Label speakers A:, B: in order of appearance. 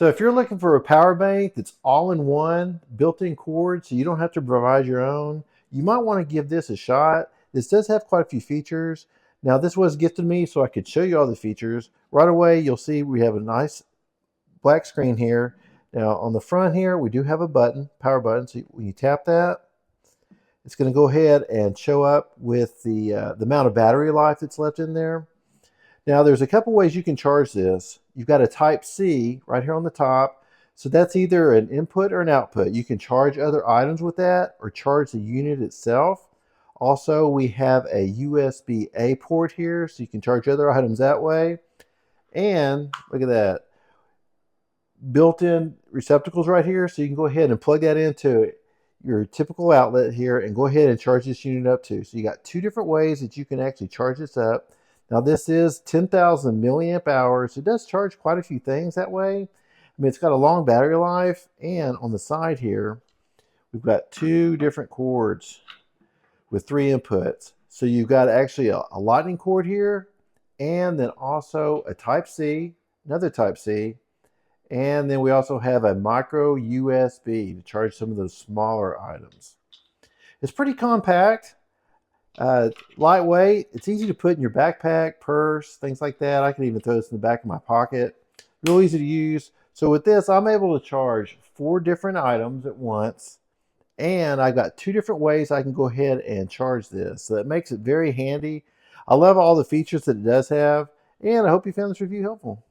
A: So if you're looking for a power bank that's all-in-one, built-in cord, so you don't have to provide your own, you might want to give this a shot. This does have quite a few features. Now this was gifted to me so I could show you all the features. Right away you'll see we have a nice black screen here. Now on the front here we do have a button, power button, so when you tap that, it's going to go ahead and show up with the amount of battery life that's left in there. Now there's a couple ways you can charge this. You've got a Type C right here on the top. So that's either an input or an output. You can charge other items with that or charge the unit itself. Also, we have a USB-A port here, so you can charge other items that way. And look at that, built-in receptacles right here, so you can go ahead and plug that into your typical outlet here and go ahead and charge this unit up too. So you got two different ways that you can actually charge this up. Now this is 10,000 milliamp hours. It does charge quite a few things that way. I mean, it's got a long battery life, and on the side here, we've got two different cords with three inputs. So you've got actually a lightning cord here, and then also a Type C, another Type C, and then we also have a micro USB to charge some of those smaller items. It's pretty compact. Lightweight, it's easy to put in your backpack, purse, things like that. I can even throw this in the back of my pocket. Real easy to use. So with this, I'm able to charge 4 different items at once, and I've got 2 different ways I can go ahead and charge this. So that makes it very handy. I love all the features that it does have, and I hope you found this review helpful.